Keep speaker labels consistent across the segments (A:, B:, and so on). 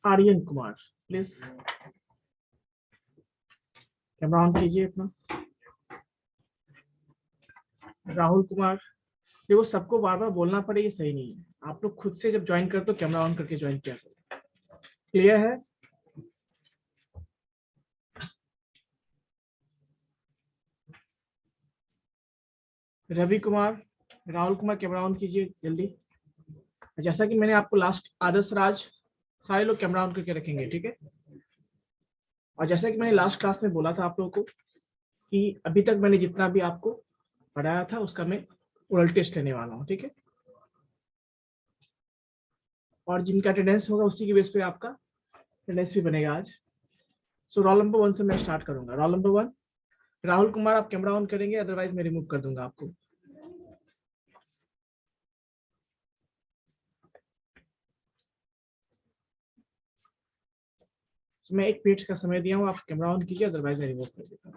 A: Aryan Kumar, please camera on कीजिए अपना। राहुल कुमार, देखो सबको बार बार बोलना पड़े ये सही नहीं है। आप लोग खुद से जब ज्वाइन कर तो कैमरा ऑन करके ज्वाइन किया करो। क्लियर है? रवि कुमार, राहुल कुमार, कैमरा ऑन कीजिए जल्दी। जैसा कि मैंने आपको लास्ट, आदर्श राज, सारे लोग कैमरा ऑन करके रखेंगे, ठीक है? और जैसा कि मैंने लास्ट क्लास में बोला था आप लोगों को कि अभी तक मैंने जितना भी आपको पढ़ाया था उसका मैं ओरल टेस्ट लेने वाला हूँ, ठीक है? और जिनका अटेंडेंस होगा उसी के बेस पे आपका अटेंडेंस भी बनेगा आज। सो रोल नंबर 1 से मैं स्टार्ट करूंगा। रोल नंबर 1 राहुल कुमार, आप कैमरा ऑन करेंगे, अदरवाइज मैं रिमूव कर दूंगा आपको। मैं 1 मिनट का समय दिया हूँ, आप कैमरा ऑन कीजिए, अदरवाइज मैं रिमूव कर देता हूँ।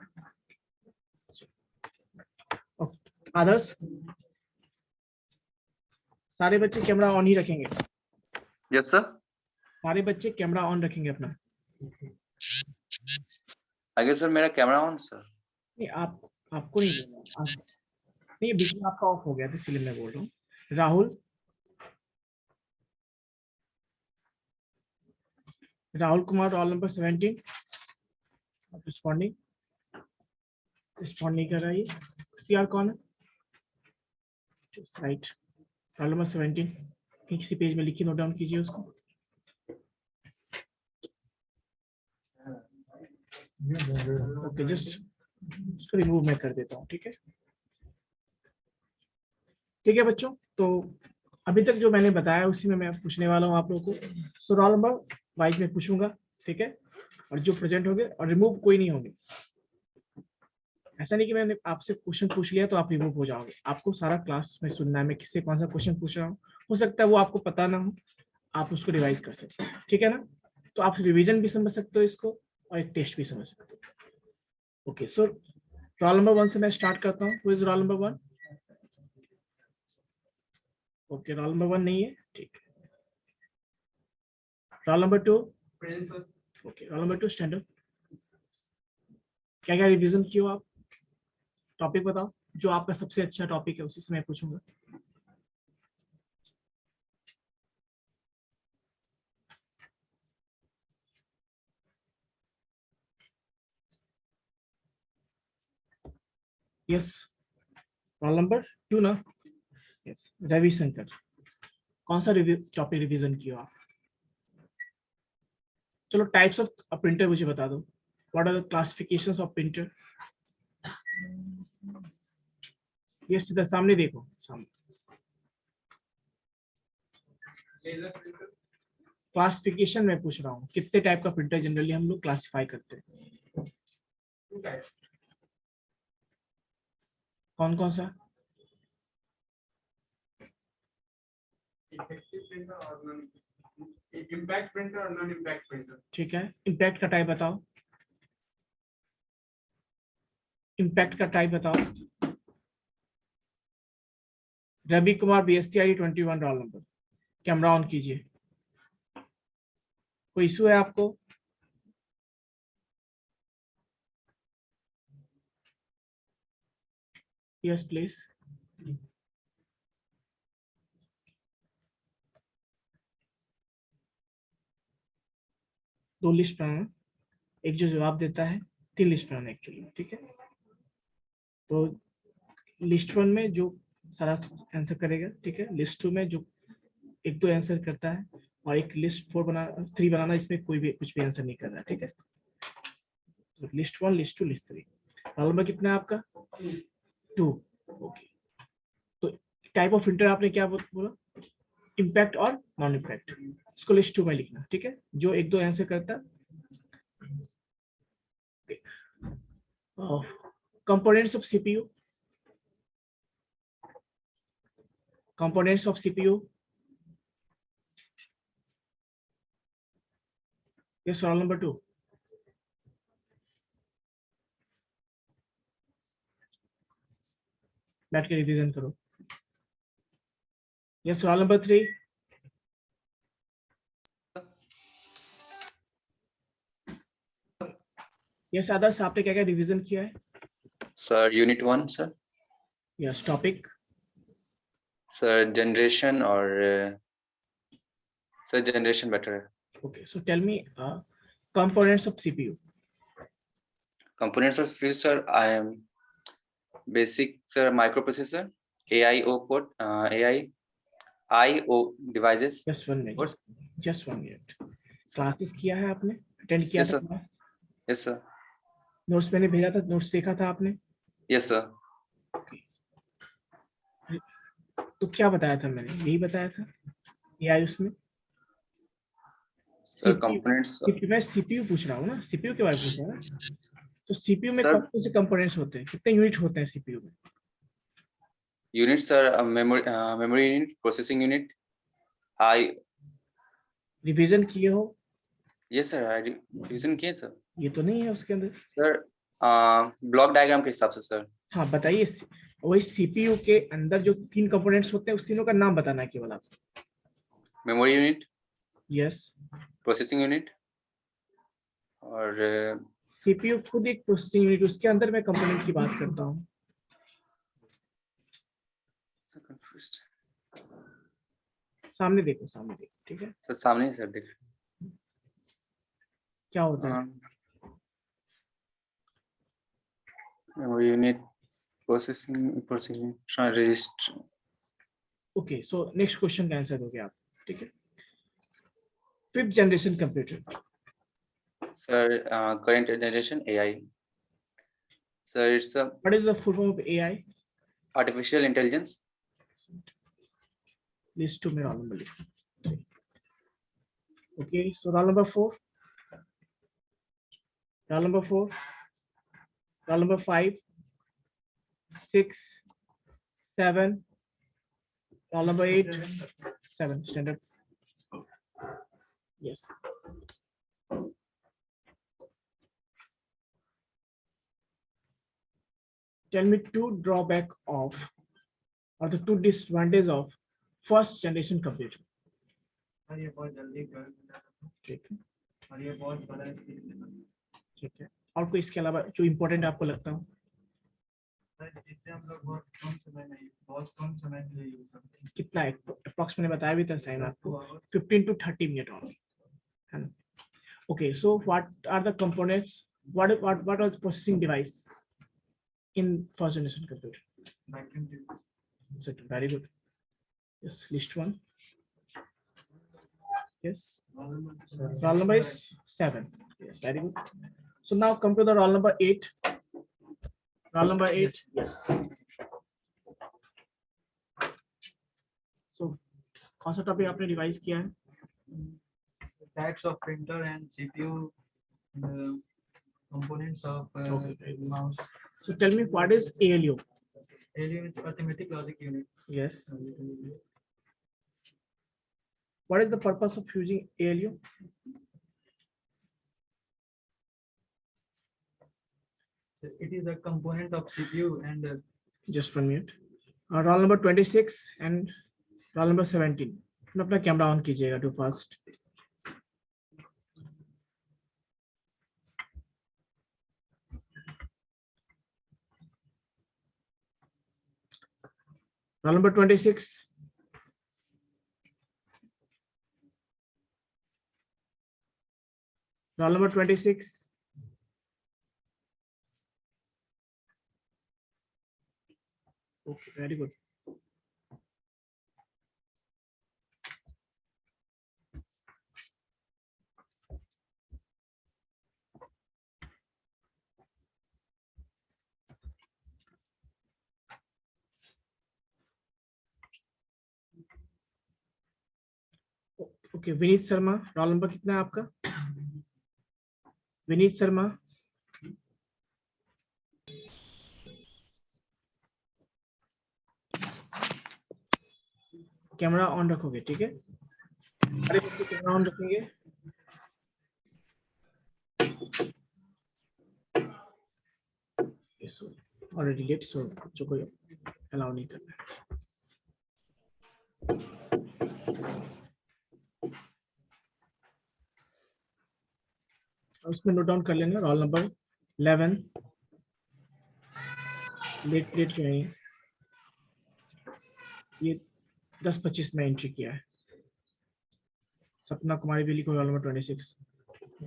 A: आदर्श, सारे बच्चे कैमरा ऑन ही रखेंगे।
B: Yes sir.
A: सारे बच्चे कैमरा ऑन रखेंगे अपना।
B: आगे सर मेरा कैमरा ऑन सर।
A: नहीं, आपको नहीं बोलना, नहीं बीच में आपका ऑफ हो गया था इसलिए मैं बोल रहा हूँ। Rahul, Rahul Kumar, roll number 17, responding, respond नहीं कर रहा है। सीआर कौन है? राइट, रोल नंबर 17 किसी पेज में लिखिए, नोट डाउन कीजिए उसको। ओके, जस्ट उसको रिमूव मैं कर देता हूँ, ठीक है? ठीक है बच्चों, तो अभी तक जो मैंने बताया उसी में मैं पूछने वाला हूँ आप लोगों को। सो रोल नंबर वाइज में पूछूंगा, ठीक है? और जो प्रेजेंट होंगे, और रिमूव कोई नहीं होंगे। ऐसा नहीं कि मैंने आपसे क्वेश्चन पूछ लिया तो आप रिमूव हो जाओगे। आपको सारा क्लास में सुनना है, मैं किससे कौन सा क्वेश्चन पूछ रहा हूँ। हो सकता है वो आपको पता ना हो, आप उसको रिवाइज कर सकते हो, ठीक है ना? तो आप रिवीजन भी समझ सकते हो इसको, और एक टेस्ट भी समझ सकते हो। ओके, सो रोल नंबर 1 से मैं स्टार्ट करता हूँ। Who is roll number 1? Okay, roll number 1 नहीं है, ठीक है। Roll number 2? Okay, roll number 2 stand up. क्या क्या रिवीजन किया आप? टॉपिक बताओ, जो आपका सबसे अच्छा टॉपिक है उसी से मैं पूछूंगा। यस, रोल नंबर 2 ना? यस, रविशंकर। कौन सा टॉपिक रिवीजन किया आप? चलो, टाइप्स ऑफ प्रिंटर मुझे बता दो। What are the classifications of printer? ये सीधा सामने देखो, सामने। क्लासिफिकेशन मैं पूछ रहा हूँ, कितने टाइप का प्रिंटर जनरली हम लोग क्लासिफाई करते हैं? कौन कौन सा?
C: इम्पैक्ट प्रिंटर और नॉन इम्पैक्ट प्रिंटर।
A: ठीक है, इम्पैक्ट का टाइप बताओ। इम्पैक्ट का टाइप बताओ। Ravi Kumar, BSc ID 21, roll number. Camera on कीजिए। कोई इशू है आपको? Yes please. दो लिस्ट बनाना, एक जो जवाब देता है, 3 लिस्ट बनाना एक्चुअली, ठीक है? तो लिस्ट 1 में जो सारा आंसर करेगा, ठीक है? लिस्ट 2 में जो 1-2 आंसर करता है, और एक लिस्ट 3 बनाना, इसमें कोई भी कुछ भी आंसर नहीं कर रहा है, ठीक है? तो list 1, list 2, list 3। Roll number कितना है आपका? 2। ओके, तो टाइप ऑफ प्रिंटर आपने क्या बोला? इम्पैक्ट और नॉन इम्पैक्ट। इसको लिस्ट 2 में लिखना, ठीक है? जो 1-2 आंसर करता है। Components of CPU, components of CPU. Yes, roll number 2. बैठ के रिवीजन करो। Yes, roll number 3. Yes Adarsh, आपने क्या क्या रिवीजन किया है?
B: Sir unit 1 sir.
A: Yes topic.
B: Sir generation और सर जनरेशन बेटर है.
A: Okay, so tell me components of CPU.
B: Components of few sir, I am basic sir microprocessor, AIO port, AI IO devices
A: just 1
B: port.
A: Minute, just 1 minute. Classes किया है आपने? Attend किया
B: Yes
A: था
B: sir.
A: Class?
B: Yes sir.
A: Notes मैंने भेजा था, notes देखा था आपने?
B: Yes sir.
A: तो क्या बताया था मैंने? यही बताया था एआई उसमें.
B: Sir
A: सीपीयू,
B: components
A: मैं सीपीयू पूछ रहा हूँ ना, सीपीयू के बारे में पूछ रहा हूँ ना. तो सीपीयू में
B: sir,
A: कौन से कंपोनेंट्स होते हैं, कितने यूनिट होते हैं सीपीयू में?
B: units are memory unit, processing unit. I
A: revision किए हो?
B: yes sir, I revision किए sir.
A: ये तो नहीं है उसके अंदर.
B: Sir ब्लॉक डायग्राम के हिसाब से सर.
A: हाँ बताइए. वही सीपीयू के अंदर जो 3 कंपोनेंट्स होते हैं, उस तीनों का नाम बताना है केवल आप.
B: Memory unit,
A: yes.
B: Processing unit और
A: सीपीयू खुद एक प्रोसेसिंग यूनिट, उसके अंदर मैं कंपोनेंट की बात करता हूँ.
B: confused.
A: सामने देखो, सामने देखो, ठीक है.
B: सर सामने सर देख.
A: क्या होता है?
B: Memory unit, processing register.
A: Okay, so next question का आंसर दोगे आप, ठीक है. 5th generation computer.
B: Sir, current generation AI. Sir, it's a
A: what is the full form of AI?
B: artificial intelligence.
A: List 2 में रोल नंबर लिखो. Okay, so roll number 4, roll number 4, roll number 5, 6, 7, roll number 8, 7 standard. Yes. Tell me 2 drawback of, or the 2 disadvantages of first generation computer.
C: और ये बहुत जल्दी कर देता है,
A: ठीक है,
C: और ये बहुत बड़ा स्क्रीन है।
A: ठीक है. और कोई इसके अलावा जो इम्पोर्टेंट आपको लगता हो?
C: सर, इससे हम लोग बहुत कम समय के लिए यूज करते हैं।
A: कितना अप्रॉक्स मैंने बताया भी था टाइम आपको, 15 to 30 मिनट और, है ना. Okay, so what are the components, what are the processing device in first generation computer?
C: Vacuum tube,
A: Very good. Yes, list 1. Yes. Roll number is 7. Yes, very good. So now come to the roll number 8. Roll number 8. Yes. So कौन सा topic आपने revise किया है?
C: Types of printer and CPU, components of mouse.
A: So tell me what is ALU?
C: ALU is arithmetic logic unit.
A: Yes. What is the purpose of using ALU?
C: It is a component of CPU and
A: Just 1 minute. Roll number 26 and roll number 17. अपना camera on कीजिएगा to first. Roll number 26. Roll number 26. Okay, very good. Okay, Vineet Sharma, roll number कितना है आपका? Vineet Sharma. Camera on रखोगे, ठीक है? अरे बच्चे कैमरा ऑन रखेंगे. ऑलरेडी लेट, सो बच्चों को अलाउ नहीं करना है. उसमें नोट डाउन कर लेना रोल नंबर 11 लेट लेट क्यों नहीं, ये 10:25 में एंट्री किया है। सपना कुमारी बेली को रोल नंबर 26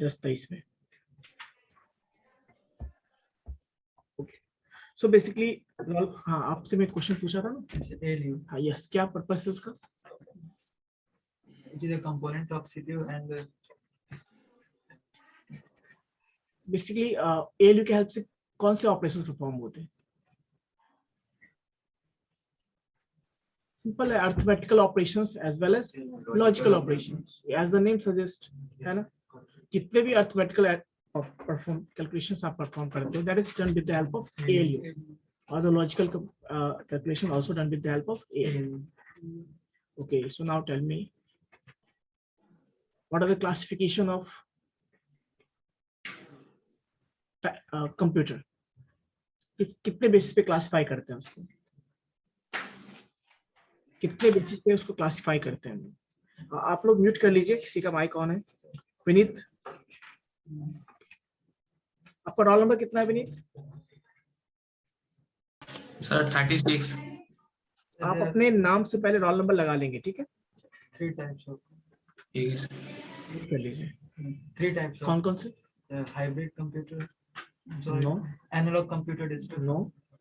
A: 10:23 में। ओके सो बेसिकली हाँ आपसे मैं क्वेश्चन पूछा था ना।
C: ALU.
A: हाँ यस, क्या पर्पस है उसका?
C: It is a component of CPU and
A: basically ALU की हेल्प से कौन से ऑपरेशंस परफॉर्म होते हैं? सिंपल है, arithmetical operations as well as logical operations, as the name suggest, है ना? जितने भी अरिथमेटिकल परफॉर्म कैलकुलेशंस आप परफॉर्म करते हो, that is done with the help of ALU, और the logical calculation also done with the help of ALU. Okay, so now tell me, what are the classification of computer? कितने basis पे classify करते हैं उसको? कितने basis पे उसको classify करते हैं? आप लोग म्यूट कर लीजिए, किसी का माइक ऑन है. विनीत, आपका रोल नंबर कितना है विनीत?
D: सर 36.
A: आप अपने नाम से पहले रोल नंबर लगा लेंगे, ठीक है?
C: 3 types of
A: म्यूट कर लीजिए.
C: 3 types
A: कौन
C: of
A: कौन से?
C: hybrid computer. Sorry,
A: no
C: analog computer digital.
A: No,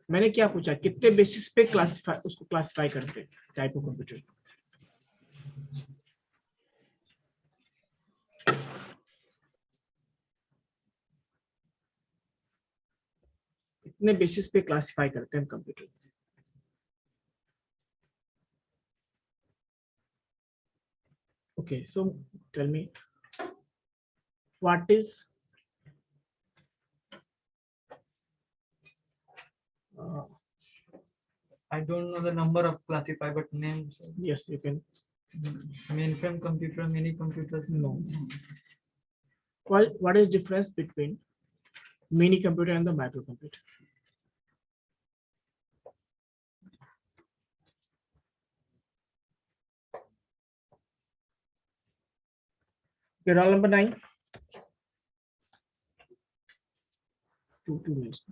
A: मैंने क्या पूछा, कितने बेसिस पे क्लासिफाई उसको क्लासिफाई करते हैं टाइप ऑफ कंप्यूटर? कितने बेसिस पे क्लासिफाई करते हैं computer? Okay, so tell me, what is
C: I don't know the number of classify, but names.
A: yes, you can.
C: Mainframe computer, mini computers.
A: No. What is difference between mini computer and the microcomputer? Okay, roll number 9. 2 minutes.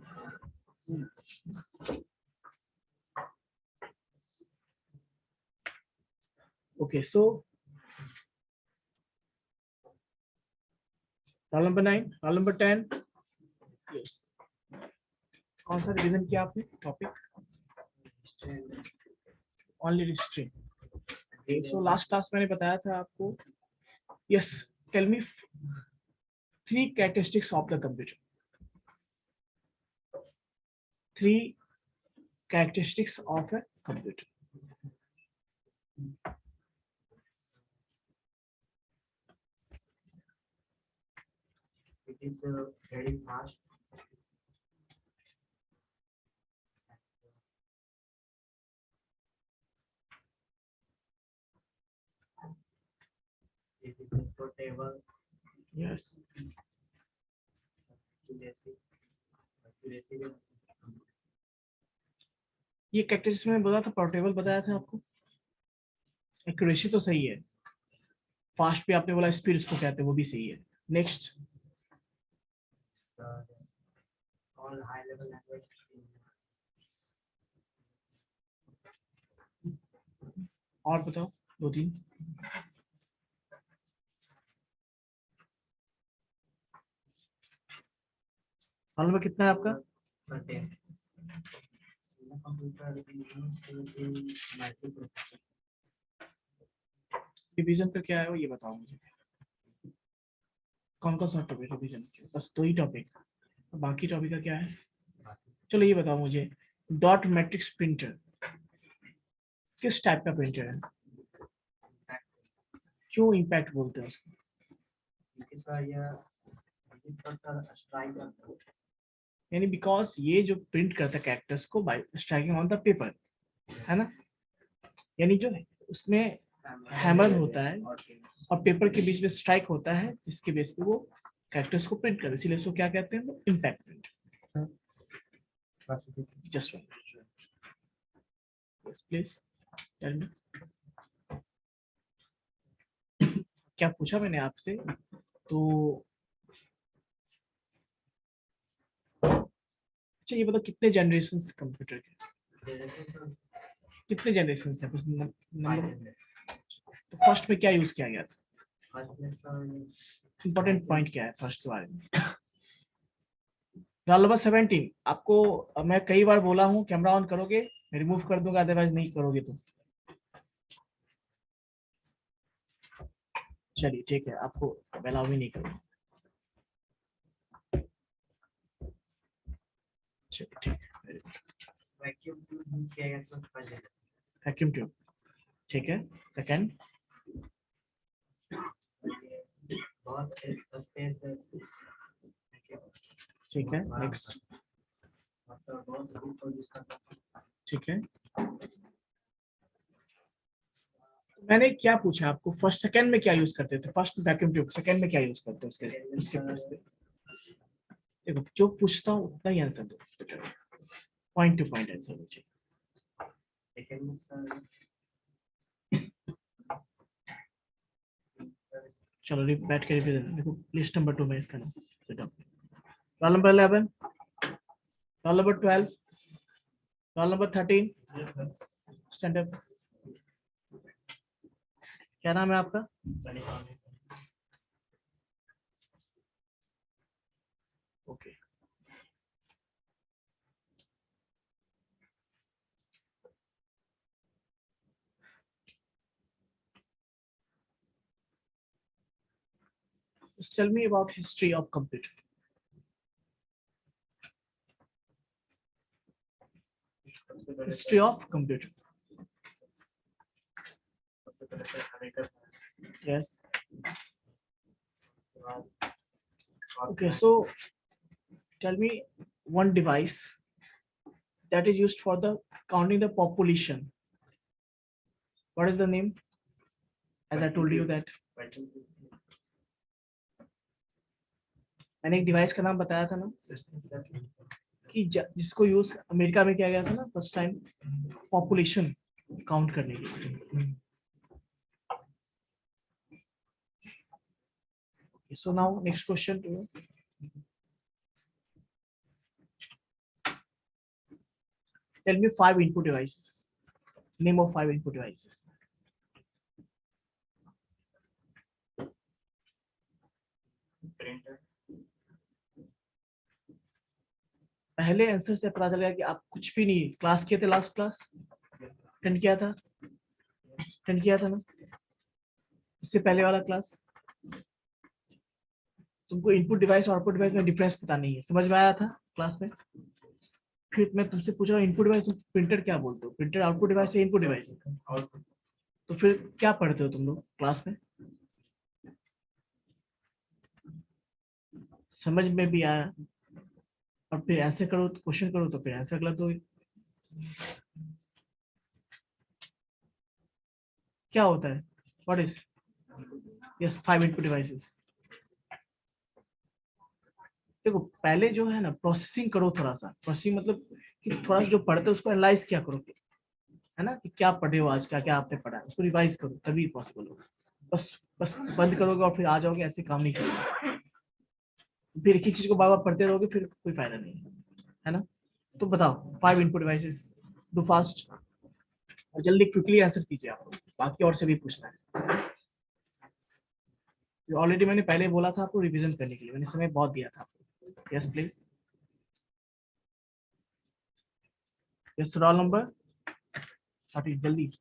A: Okay, so roll number 9, roll number 10. Yes. कौन सा revision किया आपने topic? Only restraint. Okay, so last class मैंने बताया था आपको. Yes, tell me 3 characteristics of the computer. 3 characteristics of a computer.
C: It is very fast. It is portable.
A: Yes. ये characteristics मैंने बताया था, पोर्टेबल बताया था आपको. एक्यूरेसी तो सही है, फास्ट भी आपने बोला, स्पीड इसको कहते हैं, वो भी सही है. Next,
C: All high level language.
A: और बताओ 2-3. रोल नंबर कितना है आपका?
C: Certain. Computer microprocessor.
A: रिवीजन का क्या है वो ये बताओ मुझे. कौन कौन सा टॉपिक रिवीजन किया? बस 2 ही टॉपिक, बाकी टॉपिक का क्या है? चलो ये बताओ मुझे, डॉट मैट्रिक्स प्रिंटर किस टाइप का प्रिंटर है? क्यों इम्पैक्ट बोलते हैं उसको? यानी बिकॉज ये जो प्रिंट करता है कैरेक्टर्स को bye striking on the paper, है ना? यानी जो उसमें हैमर होता है और पेपर के बीच में स्ट्राइक होता है, जिसके बेस पे वो कैरेक्टर्स को प्रिंट करते हैं, इसीलिए उसको क्या कहते हैं? Impact print. Just one. Yes please tell me. क्या पूछा मैंने आपसे? तो अच्छा ये बताओ कितने जनरेशन कंप्यूटर के, कितने जनरेशन है कुछ नंबर? तो फर्स्ट में क्या यूज किया गया था, इंपॉर्टेंट पॉइंट क्या है फर्स्ट के बारे में? रोल नंबर 17 आपको मैं कई बार बोला हूँ कैमरा ऑन करोगे, मैं रिमूव कर दूंगा, अदरवाइज नहीं करोगे तो चलिए ठीक है, आपको अलाउ भी नहीं करूँगा। चलिए ठीक है,
C: वैक्यूम ट्यूब यूज किया गया था फर्स्ट जनरेशन।
A: वैक्यूम ट्यूब ठीक है। सेकंड
C: बहुत स्पेस
A: ठीक है। नेक्स्ट
C: मतलब बहुत दूर पर यूज करता था।
A: ठीक है। मैंने क्या पूछा आपको, फर्स्ट सेकंड में क्या यूज करते थे? फर्स्ट वैक्यूम ट्यूब, सेकंड में क्या यूज करते हैं उसके प्लेस पे? देखो जो पूछता हूँ उतना ही आंसर दो, पॉइंट टू पॉइंट आंसर दो।
C: सेकंड में सर
A: चलो बैठ के रिवीजन देखो, लिस्ट नंबर 2 में इसका नाम roll number 11, roll number 12, roll number 13, stand up. क्या नाम है आपका? Okay Just tell me about history of computer. History of computer. Yes. Okay, so tell me one device that is used for the counting the population. What is the name? As I told you that मैंने एक device का नाम बताया था ना कि जिसको use America में किया गया था ना फर्स्ट टाइम पॉपुलेशन काउंट करने के लिए। So now next question to you. Tell me 5 input devices. Name of 5 input devices.
C: Printer
A: पहले आंसर से पता चल गया कि आप कुछ भी नहीं क्लास किए थे, लास्ट क्लास 10 किया था, 10 किया था ना, उससे पहले वाला क्लास। तुमको इनपुट डिवाइस और आउटपुट डिवाइस में डिफरेंस पता नहीं है, समझ में आया था क्लास में? फिर मैं तुमसे पूछ रहा हूँ इनपुट डिवाइस, तुम प्रिंटर क्या बोलते हो? प्रिंटर आउटपुट डिवाइस है, इनपुट डिवाइस? तो फिर क्या पढ़ते हो तुम लोग क्लास में? समझ में भी आया और फिर ऐसे करो तो क्वेश्चन करो तो फिर आंसर गलत हो। क्या होता है? What is? Yes 5 input devices. देखो पहले जो है ना प्रोसेसिंग करो, थोड़ा सा प्रोसेसिंग मतलब कि थोड़ा जो पढ़ते हो उसको एनालाइज क्या करो, है ना, कि क्या पढ़े हो आज, क्या क्या आपने पढ़ा है उसको रिवाइज करो, तभी पॉसिबल होगा। बस बस बंद करोगे और फिर आ जाओगे, ऐसे काम नहीं करोगे। फिर एक ही चीज को बार बार पढ़ते रहोगे, फिर कोई फायदा नहीं है ना। तो बताओ 5 इनपुट डिवाइसेस, डू फास्ट और जल्दी क्विकली आंसर कीजिए आप, बाकी और से भी पूछना है। ऑलरेडी मैंने पहले बोला था आपको रिवीजन करने के लिए, मैंने समय बहुत दिया था आपको। Yes please. Yes roll number 30 जल्दी।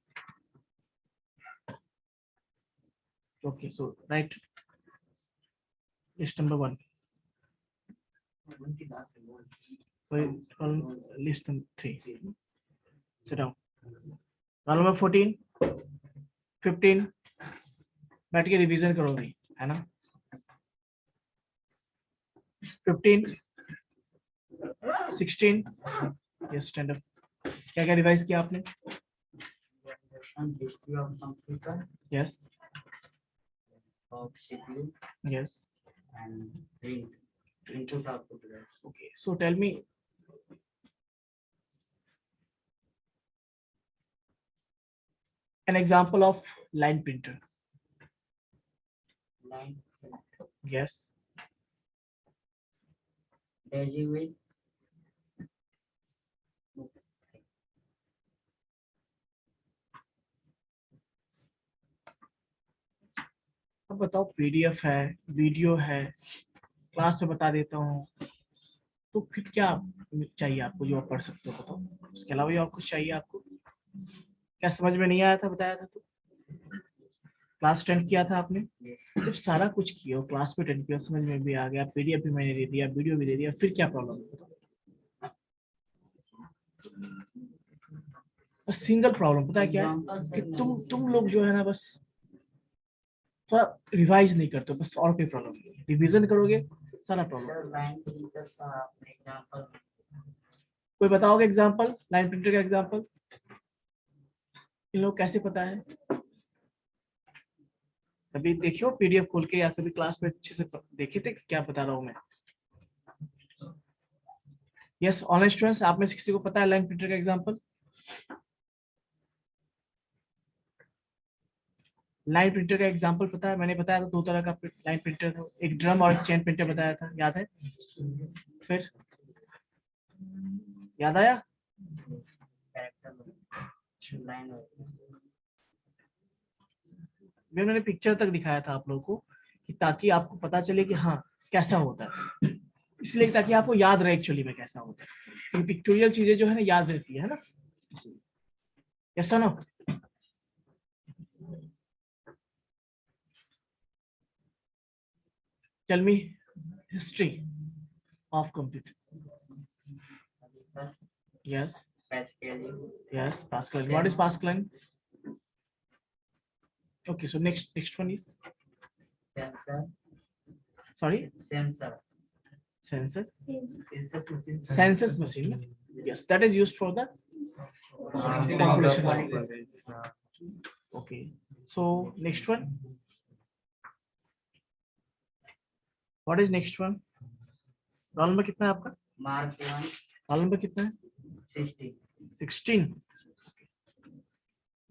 A: Okay so right list number 1, list number 3, sit down. Roll number 14, 15 बैठ के रिवीजन करो भाई, है ना। 15, 16 यस स्टैंड अप। क्या क्या रिवाइज किया आपने?
C: History of computer
A: yes
C: of CPU
A: yes
C: and print input output device.
A: Okay so tell me an example of line printer.
C: Line
A: Yes.
C: Daisy with
A: अब बताओ, पीडीएफ है, वीडियो है, class में बता देता हूँ, तो फिर क्या चाहिए आपको जो आप पढ़ सकते हो बताओ। उसके अलावा भी और कुछ चाहिए आपको? क्या समझ में नहीं आया था, बताया था तो? क्लास 10 किया था आपने, जब सारा कुछ किया हो, क्लास में 10 किया, समझ में भी आ गया, पीडीएफ भी मैंने दे दिया, वीडियो भी दे दिया, फिर क्या प्रॉब्लम है? बस सिंगल प्रॉब्लम पता है क्या है, कि तुम लोग जो है ना, बस थोड़ा रिवाइज नहीं करते हो, बस। और कोई प्रॉब्लम नहीं, रिवीजन करोगे सारा प्रॉब्लम। कोई बताओगे एग्जांपल, लाइन प्रिंटर का एग्जांपल? इन लोग कैसे पता है? कभी देखियो पीडीएफ खोल के, या कभी क्लास में अच्छे से देखे थे क्या बता रहा हूँ मैं? यस, ऑनलाइन स्टूडेंट्स, आप में से किसी को पता है लाइन प्रिंटर का एग्जांपल? लाइन प्रिंटर का एग्जांपल पता है? मैंने बताया था दो तरह का लाइन प्रिंटर था, एक ड्रम और एक चेन प्रिंटर बताया था, याद है? फिर याद आया? मैंने पिक्चर तक दिखाया था आप लोगों को, कि ताकि आपको पता चले कि हाँ कैसा होता है, इसलिए ताकि आपको याद रहे एक्चुअली में कैसा होता है। पिक्टोरियल चीजें जो है ना याद रहती है ना। यस और no? Tell me history of computer. Yes.
E: Pascal.
A: Yes, Pascal. What is Pascal? Okay, so next one is,
E: Sensor.
A: sorry,
E: Sensor.
A: sensor.
E: Census machine.
A: Census machine. Yes, that is used for the population. Okay, so next one. What is next one? Role number कितना है आपका?
E: Mark 1.
A: Role number कितना है?
E: 60.
A: 16.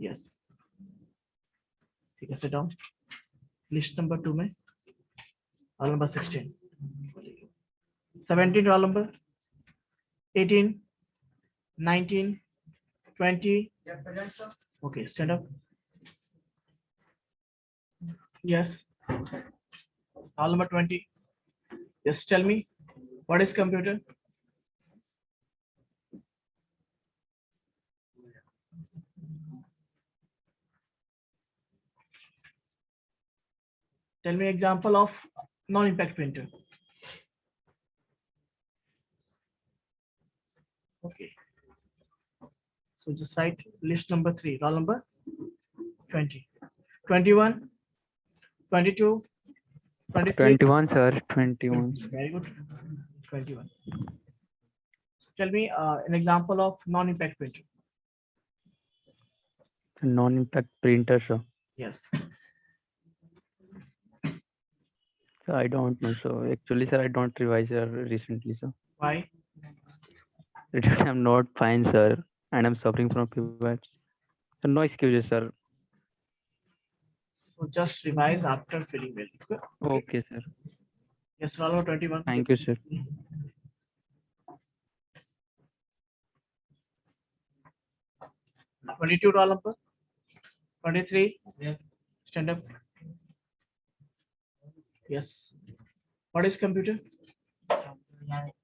A: Yes. ठीक है, sit down. List number 2 में roll number 16. 17 roll number, 18, 19, 20. Okay, stand up. Yes. Roll number 20. Just tell me, what is computer? Tell me example of non-impact printer. Okay. So just write list number 3, roll number 20, 21, 22, 23.
F: 21, sir. 21.
A: Very good. 21. Tell me an example of non-impact printer.
F: Non-impact printer, sir.
A: Yes.
F: So I don't know. So actually, sir, I don't revise recently, sir.
A: Why?
F: I'm not fine, sir, and I'm suffering from pivots. So no excuses, sir.
A: So just revise after filling well.
F: Okay, sir.
A: Yes, roll number 21.
F: Thank you, sir.
A: 22 roll number. 23.
E: Yes.
A: Stand up. Yes. What is computer?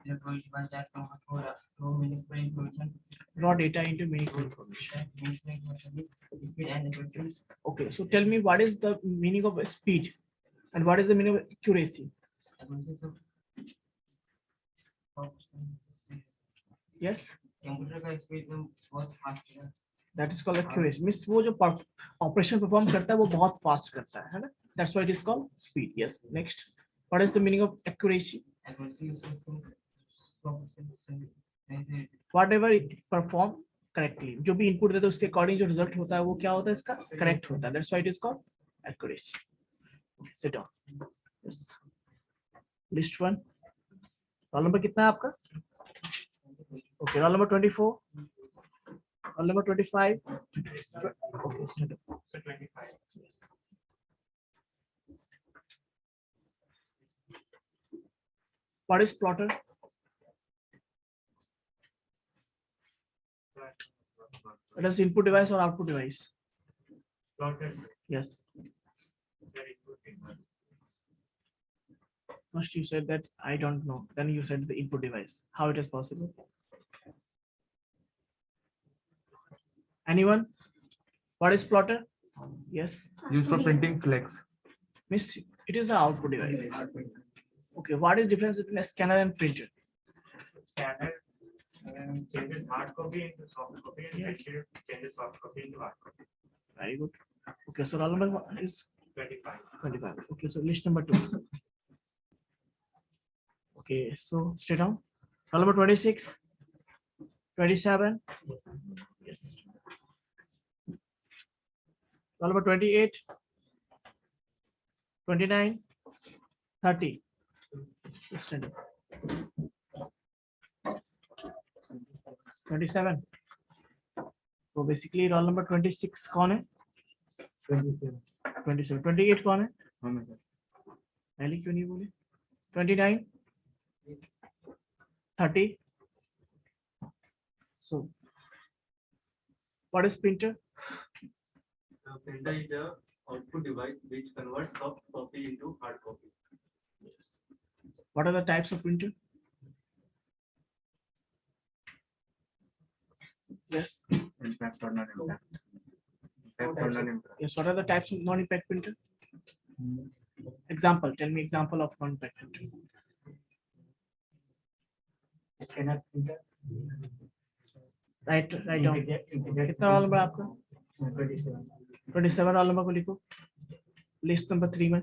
E: Electronic device that can store meaningful information.
A: Raw data into meaningful information.
E: Speed and accuracy.
A: Okay, so tell me, what is the meaning of speed and what is the meaning of accuracy?
E: Accuracy of
A: Yes,
E: computer का speed बहुत fast है.
A: that is called accuracy. Means वो जो operation perform करता है वो बहुत fast करता है ना? That's why it is called speed. Yes. Next, what is the meaning of accuracy?
E: Accuracy is
A: Whatever it perform correctly. जो भी input देते हैं उसके according जो result होता है वो क्या होता है इसका? Correct होता है. That's why it is called accuracy. Okay, sit down. Yes. List 1. Roll number कितना है आपका? Okay, roll number 24. Roll number 25. Okay, stand up. 25. Yes. What is plotter? It is input device or output device?
C: Plotted.
A: Yes.
C: Very good.
A: First you said that I don't know. Then you said the input device. How it is possible? Anyone? What is plotter? Yes.
C: Used for printing flex.
A: Miss, it is the output device. Okay. What is difference between a scanner and printer?
C: Scanner changes hard copy into soft copy, and
A: Yes.
C: printer changes soft copy into hard copy.
A: Very good. Okay. So roll number one is
C: 25.
A: 25. Okay. So list number 2. Okay. So straight down. Roll number 26. 27. Yes. Roll number 28. 29. 30. Just stand up. 27. So basically roll number 26 कौन है? 27. 28 कौन है? पहले क्यों नहीं बोले? 29. 30. So what is printer?
C: Printer is the output device which converts soft copy into hard copy.
A: Yes. What are the types of printer? Yes.
C: Impact or non-impact. Impact or non-impact.
A: Yes. What are the types of non-impact printer? Example. Tell me example of non-impact printer.
C: Scanner printer.
A: Right down. कितना roll number आपका? 27 roll number को लिखो. List number 3 में.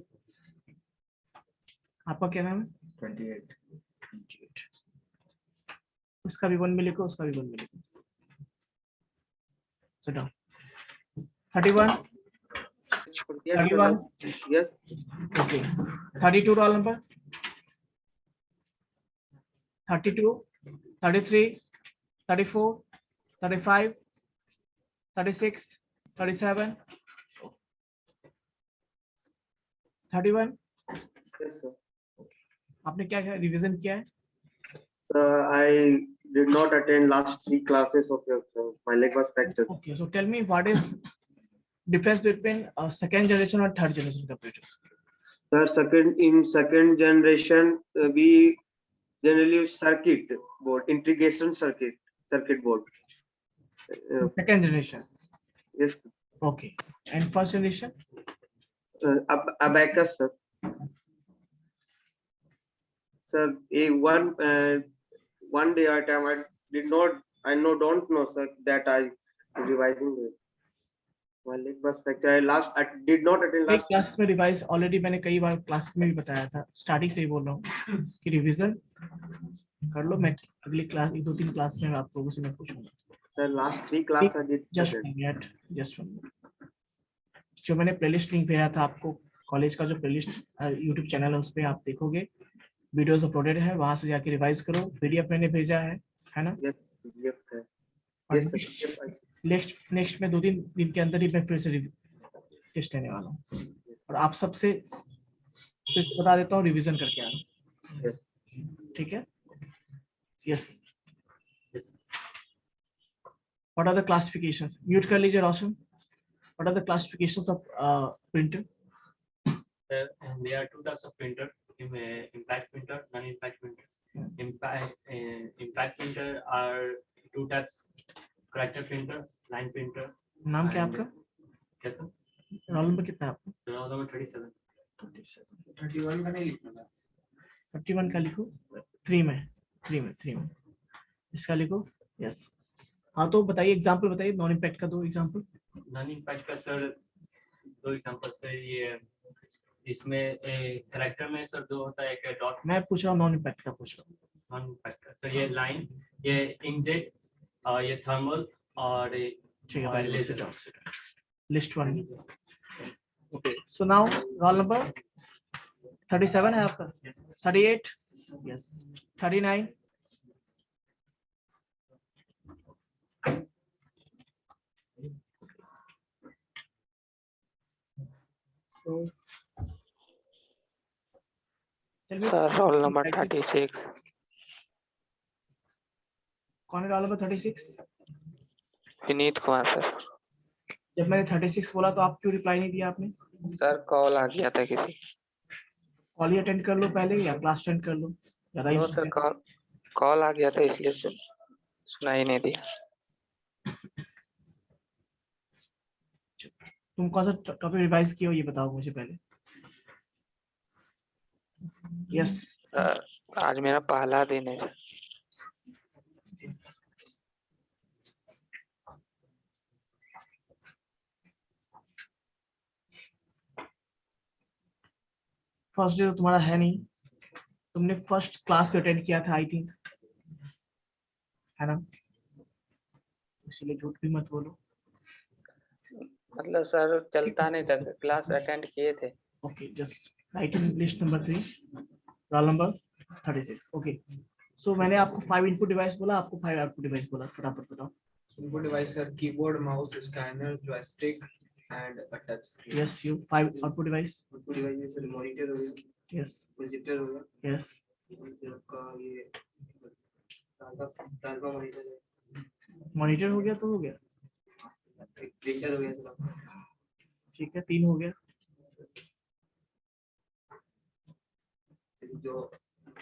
A: आपका क्या नाम है?
C: 28.
A: 28. उसका भी 1 में लिखो, उसका भी 1 में लिखो. Sit down. 31. 31.
G: Yes.
A: Okay. 32 roll number. 32. 33. 34. 35. 36. 37. 31.
G: Yes, sir.
A: आपने क्या रिवीजन किया है?
G: I did not attend last 3 classes of your. My leg was fractured.
A: Okay, so tell me what is difference between second generation और third generation computer?
G: Sir, in second generation, we generally use circuit board, integration circuit board.
A: Second generation.
G: Yes,
A: Okay. And first generation?
G: abacus, sir. Sir, one day at a time, don't know, sir, that I revising it. My leg was fractured. I did not attend
A: एक
G: last.
A: Class में revise already मैंने कई बार class में भी बताया था, starting से ही बोल रहा हूँ कि रिवीजन कर लो. मैं अगली क्लास 2-3 क्लास में आप लोगों से मैं पूछूंगा.
G: Sir, last 3 class I did.
A: Just जो मैंने प्लेलिस्ट लिंक भेजा था आपको, कॉलेज का जो प्लेलिस्ट यूट्यूब चैनल है उस पर आप देखोगे, वीडियोस अपलोडेड है, वहां से जाके रिवाइज करो. पीडीएफ मैंने भेजा है ना?
G: Yes, yes, sir.
A: और
G: Yes, sir.
A: नेक्स्ट में 2-3 दिन के अंदर ही मैं फिर से टेस्ट लेने वाला हूँ, और आप सबसे बता देता हूँ रिवीजन करके आना. ठीक है? Yes. What are the classifications? Mute कर लीजिए Roshan. What are the classifications of printer?
D: And there are two types of printer: impact printer, non-impact printer. Impact printer are two types: character printer, line printer.
A: नाम क्या है आपका?
D: Yes, sir.
A: Role number कितना है आपका?
D: So now number 37.
C: 31 का नहीं लिखना था.
A: 31 का लिखो. 3 में इसका लिखो. यस. हाँ, तो बताइए एग्जांपल बताइए, नॉन इम्पैक्ट का 2 एग्जांपल.
D: Non-impact का सर 2 एग्जांपल से ये इसमें कैरेक्टर में सर 2 होता है, एक डॉट.
A: मैं पूछ रहा हूँ नॉन इम्पैक्ट का पूछ रहा हूँ.
D: Non-impact का सर ये लाइन, ये इंकजेट, और ये थर्मल, और
A: ठीक
D: और
A: है,
D: laser.
A: List 1. Okay, so now roll number 37 है आपका. 38. Yes. 39. So tell me,
F: Sir, roll number 36.
A: कौन है role number 36?
F: Vineet Kumar sir.
A: जब मैंने 36 बोला तो आप क्यों रिप्लाई नहीं दिया आपने?
H: सर कॉल आ गया था किसी।
A: कॉल ही अटेंड कर लो पहले या क्लास अटेंड कर लो, ज्यादा
H: नो सर, कॉल आ गया था इसलिए सुना ही नहीं दिया।
A: तुम कौन सा टॉपिक रिवाइज किया हो ये बताओ मुझे पहले। यस
H: सर आज मेरा पहला दिन है सर।
A: फर्स्ट डे तो तुम्हारा है नहीं, तुमने फर्स्ट क्लास को अटेंड किया था आई थिंक, है ना? इसलिए झूठ भी मत बोलो।
H: मतलब सर चलता नहीं था, क्लास अटेंड किए थे।
A: Okay, just write in list number 3, roll number 36। Okay, so मैंने आपको 5 इनपुट डिवाइस बोला, आपको 5 आउटपुट डिवाइस बोला, फटाफट बताओ।
E: Input device are keyboard, mouse, scanner, joystick, and a touch screen.
A: Yes you 5 output device.
E: Input device में sir monitor हो गया,
A: यस
E: projector हो गया,
A: यस
E: फिर आपका ये तारका monitor है,
A: मॉनिटर हो गया तो हो गया,
E: एक printer हो गया सर आपका,
A: ठीक है 3 हो गया।
E: फिर जो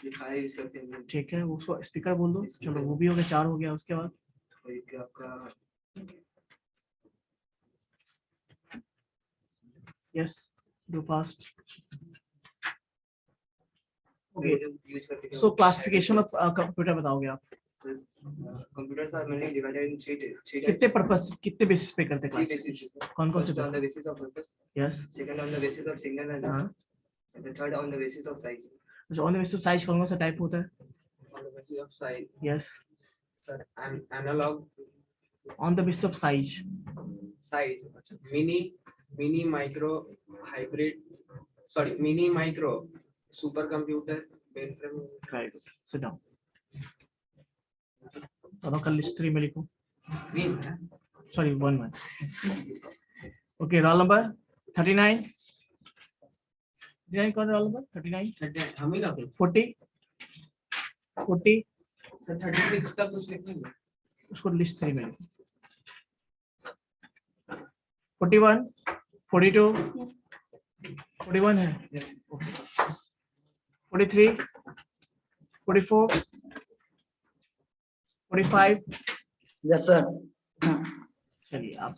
E: लिखा है यूज करते हैं,
A: ठीक है वो स्पीकर बोल दो, चलो वो भी हो गया, 4 हो गया। उसके बाद
E: और एक आपका
A: yes do fast. Okay,
E: use करते हैं।
A: सो क्लासिफिकेशन ऑफ कंप्यूटर बताओगे आप?
E: Computers are mainly divided in three types.
A: कितने पर्पस, कितने बेसिस पे करते
E: Three
A: क्लास?
E: bases, sir.
A: कौन कौन से?
E: First on the basis of purpose,
A: yes
E: second on the basis of signal and
A: हाँ,
E: and the third on the basis of size.
A: जो on the basis size कौन कौन सा टाइप होता है?
E: On the basis of size,
A: yes
E: sir, analog
A: on the basis of size.
E: size, mini, micro, hybrid, sorry, mini, micro, supercomputer, mainframe.
A: Right, sit down. दोनों का list 3 में लिखो, sorry 1 okay, roll number 39। 39 कौन? Roll number 39,
E: हम ही ना
A: 40
E: sir 36 का कुछ लिखना है।
A: उसको लिस्ट 3 में लिखो। 41 42 41 है, 43 44 45।
I: Yes, sir.
A: चलिए आप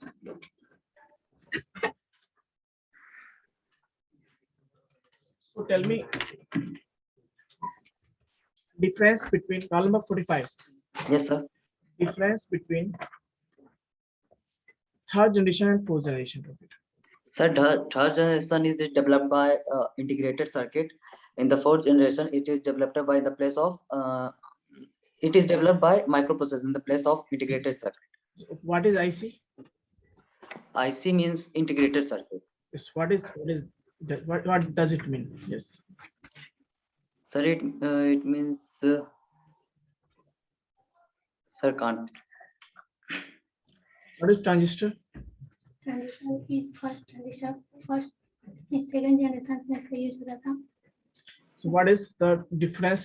A: so tell me difference between roll number 45,
I: Yes, sir.
A: difference between third generation and fourth generation computer.
I: Sir, third generation is developed by integrated circuit. In the fourth generation, it is developed by the place of it is developed by microprocessor in the place of integrated circuit.
A: So what is IC?
I: IC means integrated circuit.
A: Yes, what does it mean? Yes,
I: Sir, it means sir can't.
A: what is transistor?
J: Transistor की first second generation में इसका use होता था।
A: So what is the difference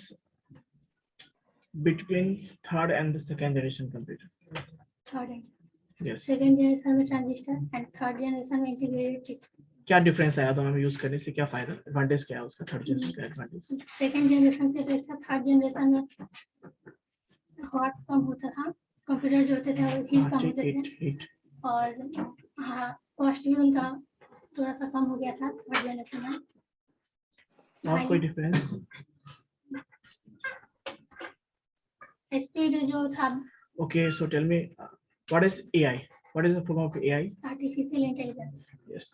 A: between third and the second generation computer?
J: Third and
A: Yes,
J: second generation में transistor and third generation में integrated chips.
A: क्या difference आया दोनों में यूज करने से? क्या फायदा, एडवांटेज क्या है उसका? थर्ड जनरेशन का एडवांटेज?
J: सेकंड जनरेशन के अपेक्षा थर्ड जनरेशन में हॉट कम होता था, कंप्यूटर जो होते थे वो हीट कम होते थे, और हाँ कॉस्ट भी उनका थोड़ा सा कम हो गया था थर्ड जनरेशन में।
A: और कोई डिफरेंस?
J: स्पीड जो था,
A: Okay, so tell me what is AI? What is the form of AI?
J: Artificial intelligence.
A: Yes,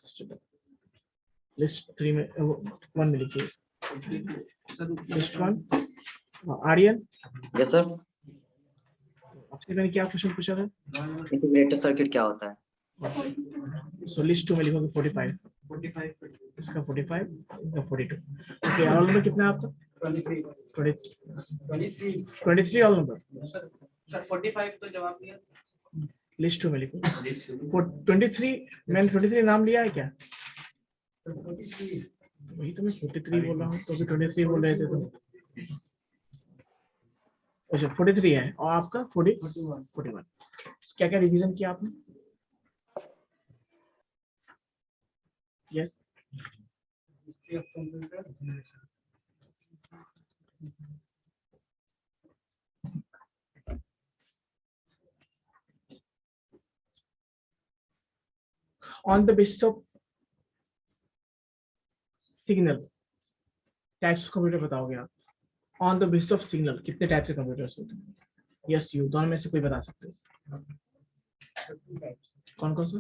A: list 3 में 1 में लिखिए। List 1 Aryan,
I: Yes, sir.
A: आपसे मैंने क्या क्वेश्चन पूछा था?
I: इंटीग्रेटेड सर्किट क्या होता है?
A: So list 2 में लिखोगे 45, इसका 45, इसका 42। Okay, रोल नंबर कितना है आपका? 23 रोल नंबर।
E: सर 45 तो जवाब दिया।
A: लिस्ट 2 में लिखो 23। मैंने 23 नाम लिया है क्या? वही तो मैं 43 बोल रहा हूँ, तो अभी 23 बोल रहे थे तो। अच्छा 43 है, और आपका 41। क्या क्या रिवीजन किया आपने? Yes
C: History of computer generation.
A: On the basis of signal, types of computer बताओगे आप? On the basis of signal कितने टाइप से कंप्यूटर्स होते हैं? Yes, you दोनों में से कोई बता सकते हो? कौन कौन सा?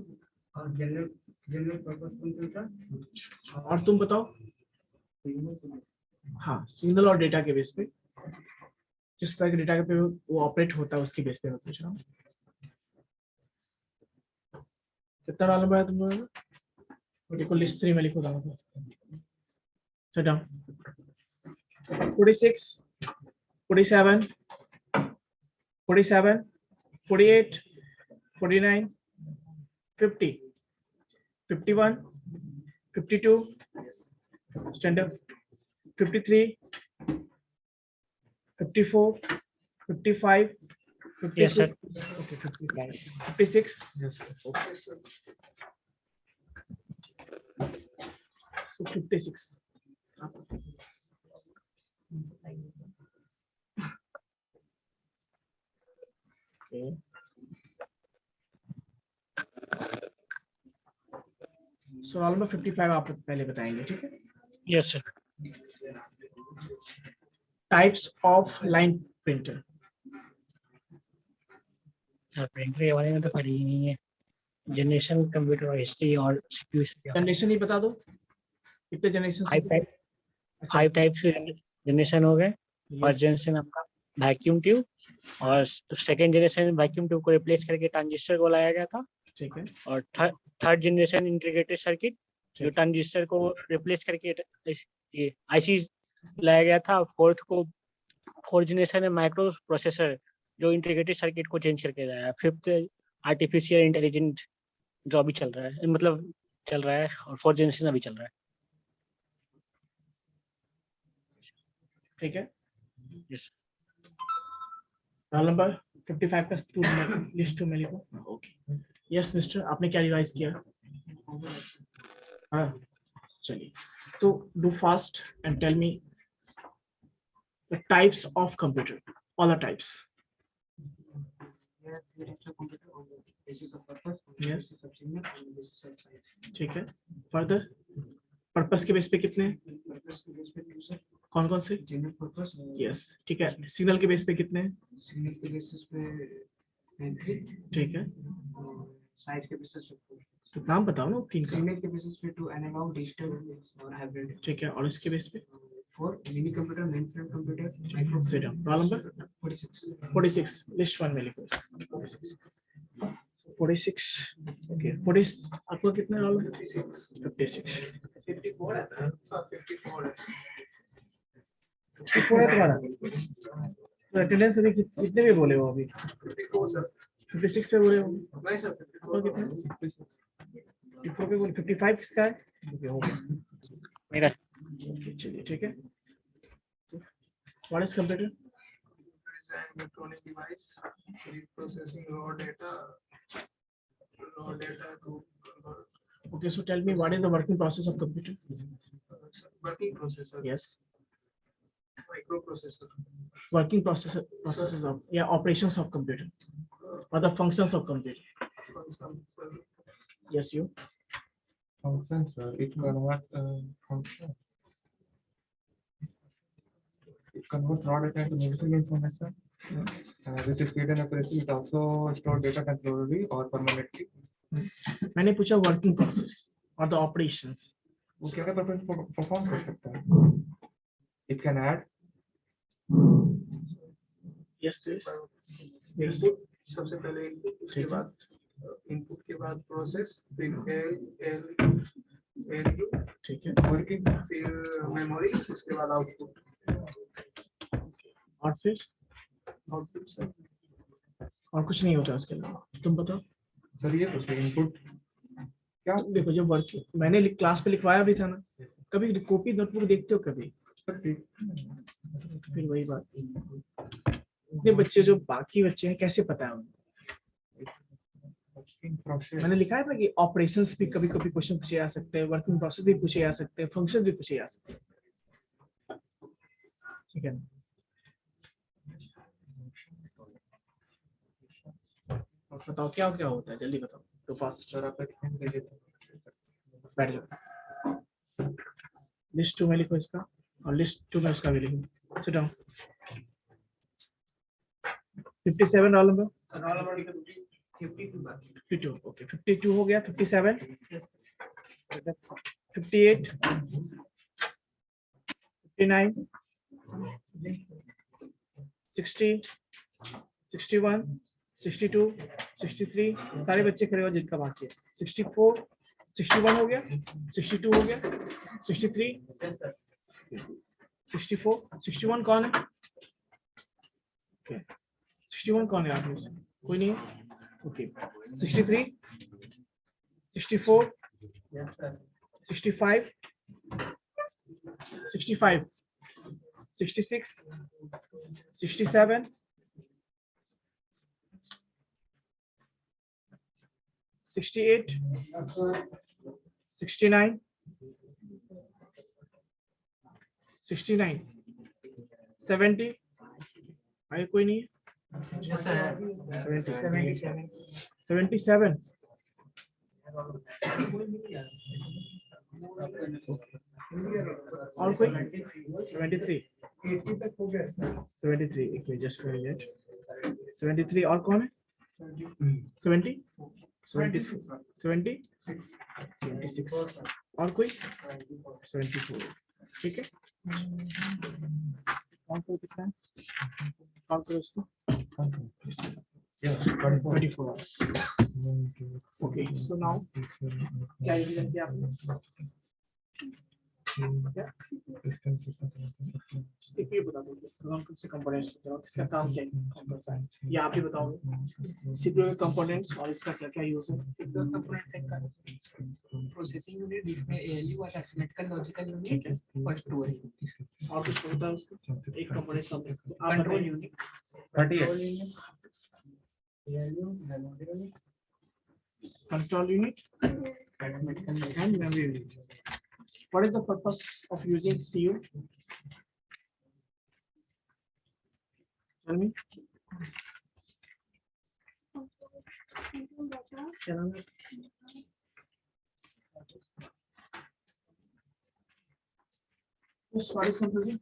C: और जनरल पर्पस कंप्यूटर
A: और तुम बताओ? हाँ, सिग्नल और डेटा के बेस पे, जिस तरह के डेटा के पे वो ऑपरेट होता है उसके बेस पे मैं पूछ रहा हूँ। कितना डाल नंबर है तुम लोगों ने? देखो लिस्ट 3 में लिखो डाल दो। Sit down. 46, 47, 47, 48, 49, 50, 51, 52, stand up, 53, 54, 55, 56,
C: Yes, sir.
A: okay, 55, 56,
C: Yes, sir.
A: okay, sir. So 56. Okay. So roll number 55 आप पहले बताएंगे, ठीक है?
C: Yes, sir.
A: Types of line printer.
C: Printer के बारे में तो पढ़ी ही नहीं है। जनरेशन कंप्यूटर और हिस्ट्री और सीपीयू से क्या?
A: जनरेशन ही बता दो, कितने जनरेशन?
C: 5 टाइप्स जनरेशन हो गए। फर्स्ट जनरेशन आपका वैक्यूम ट्यूब, और सेकंड जनरेशन वैक्यूम ट्यूब को रिप्लेस करके ट्रांजिस्टर को लाया गया था।
A: ठीक है।
C: और थर्ड जनरेशन इंटीग्रेटेड सर्किट, जो ट्रांजिस्टर को रिप्लेस करके ये आईसी लाया गया था। फोर्थ जनरेशन में माइक्रो प्रोसेसर, जो इंटीग्रेटेड सर्किट को चेंज करके लाया। फिफ्थ आर्टिफिशियल इंटेलिजेंट, जो अभी चल रहा है, मतलब चल रहा है, और फोर्थ जनरेशन अभी चल रहा है।
A: ठीक है।
C: यस।
A: रोल नंबर 55 का स्टूडेंट लिस्ट 2 में लिखो। ओके। यस मिस्टर, आपने क्या रिवाइज किया? हाँ, चलिए। तो do fast and tell me the types of computer, all the types. Yes. ठीक है। फर्दर पर्पस के बेस पे कितने? कौन कौन से?
E: General purpose.
A: यस, ठीक है। सिग्नल के बेस पे कितने?
E: सिग्नल के बेसिस पे 3।
A: ठीक है।
E: साइज के बेसिस पे 4।
A: तो नाम बताओ ना तीन का।
E: सिग्नल के बेसिस पे 2 एनालॉग, डिजिटल और हाइब्रिड।
A: ठीक है। और इसके बेस पे
E: 4 mini computer, main frame computer, micro.
A: Sit down. Roll number 46 list 1 में लिखो। 46 ओके। 40 आपको कितने रोल? 56
E: 54 है सर। 54 है।
A: 54 है तुम्हारा? तो अटेंडेंस अभी कितने पे बोले हो अभी?
E: 54 सर।
A: 56 पे बोले हो?
E: नहीं सर, 54
A: कितने? 54 पे बोले। 55 किसका है? ओके, हो गया
C: मेरा।
A: ओके, चलिए ठीक है। What is computer?
E: is an electronic device reprocessing raw data to
A: Okay, so tell me what is the working process of computer?
E: working processor.
A: Yes,
E: Microprocessor.
A: working processes of, yeah, operations of computer or the functions of computer. Yes, you.
K: Functions, it converts function. It converts raw data into meaningful information. With the speed and accuracy, it also stores data temporarily or permanently.
A: मैंने पूछा working process or the operations.
K: वो क्या क्या perform कर सकता है? It can add.
A: Yes, please. Yes.
E: सबसे पहले इनपुट, उसके बाद इनपुट के बाद प्रोसेस, फिर वैल्यू,
A: ठीक है।
E: वर्किंग, फिर मेमोरी, उसके बाद आउटपुट।
A: और फिर
E: आउटपुट सर।
A: और कुछ नहीं होता उसके अलावा? तुम बताओ
K: सर ये कुछ इनपुट क्या?
A: देखो, जब वर्क मैंने क्लास पे लिखवाया भी था ना, कभी कॉपी नोटबुक देखते हो कभी? फिर वही बात, इतने बच्चे जो बाकी बच्चे हैं कैसे पता है उनको?
K: working process.
A: मैंने लिखा है ना कि ऑपरेशंस भी कभी कभी क्वेश्चन पूछे जा सकते हैं, वर्किंग प्रोसेस भी पूछे जा सकते हैं, फंक्शन भी पूछे जा सकते हैं, ठीक है। और बताओ क्या क्या होता है, जल्दी बताओ तो फास्ट।
K: सर आप एक hint दे देते हैं।
A: बैठ जाओ, लिस्ट 2 में लिखो इसका और लिस्ट 2 में उसका भी लिखो। Sit down. 57 roll number 52, okay 52 हो गया। 57, 58, 59, 60, 61, 62, 63, सारे बच्चे खड़े हो जिनका बाकी है। 64, 61 हो गया, 62 हो गया, 63, 64, 61 कौन है? 61 कौन है आप में से? कोई नहीं है? ओके 63, 64, 65, 65, 66, 67, 68, 69, 69, 70, आगे कोई नहीं है? 77, 77, और कोई? 73, 73, एक मिनट जस्ट मिनट। 73 और कौन है? 70, 70, 76 और कोई? 74, ठीक है। कौन को कितना है? कौन को उसको? 24। Okay, so now क्या रिवीजन किया आपने? सीपीयू बता दो, कौन से कंपोनेंट्स बताओ, इसका काम क्या है? ये आप ही बताओगे। सीपीयू के कंपोनेंट्स और इसका क्या क्या यूज है?
E: सीपीयू कंपोनेंट्स एक प्रोसेसिंग यूनिट जिसमें एएलयू और अरिथमेटिकल लॉजिकल यूनिट और स्टोरेज।
A: और कुछ होता है उसका? एक कंपोनेंट सब
E: control unit,
K: 38
A: control unit and memory unit. What is the purpose of using CU? Tell me. Yes, what is something?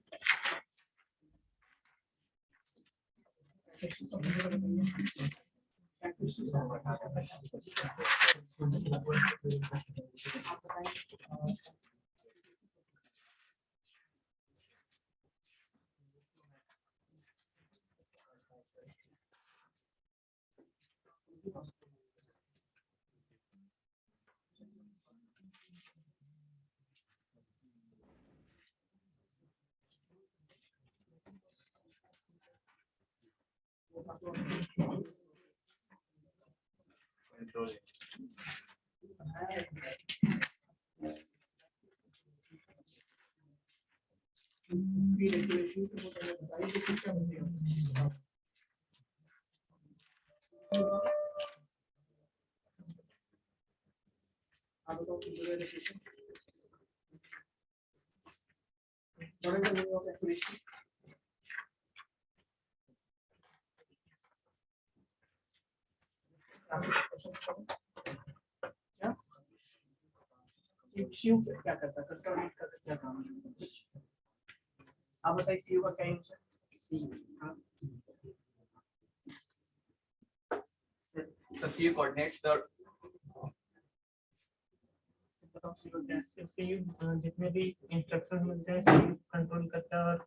A: What is the meaning of accuracy? क्या? CU क्या करता है? कंट्रोल यूनिट का क्या काम है? आप बताइए सीयू का क्या यूज है?
E: The few coordinates the
A: CU
E: जितने भी इंस्ट्रक्शन मिलते हैं सीयू कंट्रोल करता है और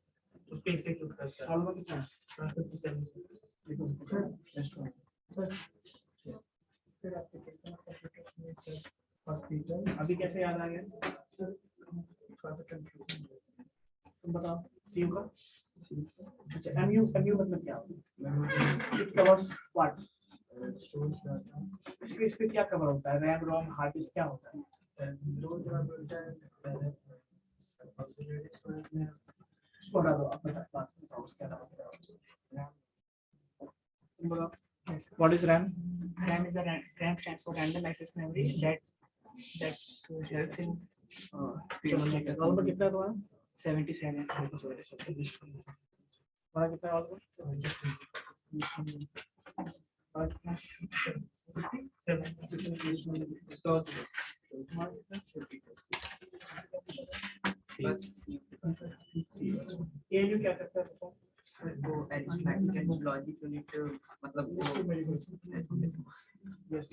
E: उसको एग्जीक्यूट करता है।
A: सॉल्व कितना है?
E: 57
A: सर आपको कितना हॉस्पिटल अभी कैसे याद आ गया सर? तुम बताओ सीयू का। अच्छा एमयू मतलब क्या होता है? It covers what? इसके क्या कवर होता है? रैम रोम हार्ड डिस्क क्या होता है? छोड़ा दो आप बताओ उसके अलावा। What is RAM?
E: RAM is RAM stands for random access memory that helps in speed of data.
A: Role number कितना है तुम्हारा?
E: 77.
A: तुम्हारा कितना है रोल ये जो क्या करता है बताओ?
E: सर वो अरिथमेटिक लॉजिक यूनिट मतलब वो
A: यस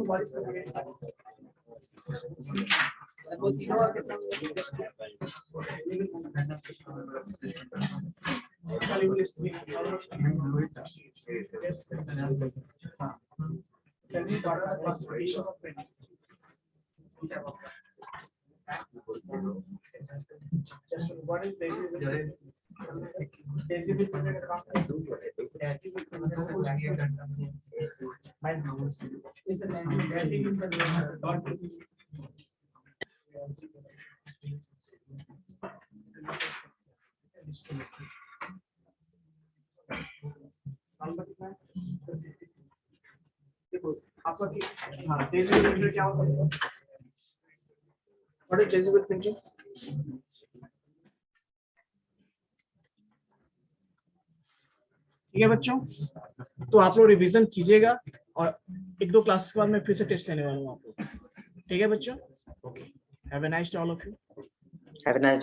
A: What is the आपका हाँ डेसिबल प्रिंटर क्या होता है? What is decibel printing? ठीक है बच्चों, तो आप लोग रिवीजन कीजिएगा और एक दो क्लासेस के बाद मैं फिर से टेस्ट लेने वाला हूँ आप लोग। ठीक है बच्चों? Okay, have a nice day all of you.
I: Have a nice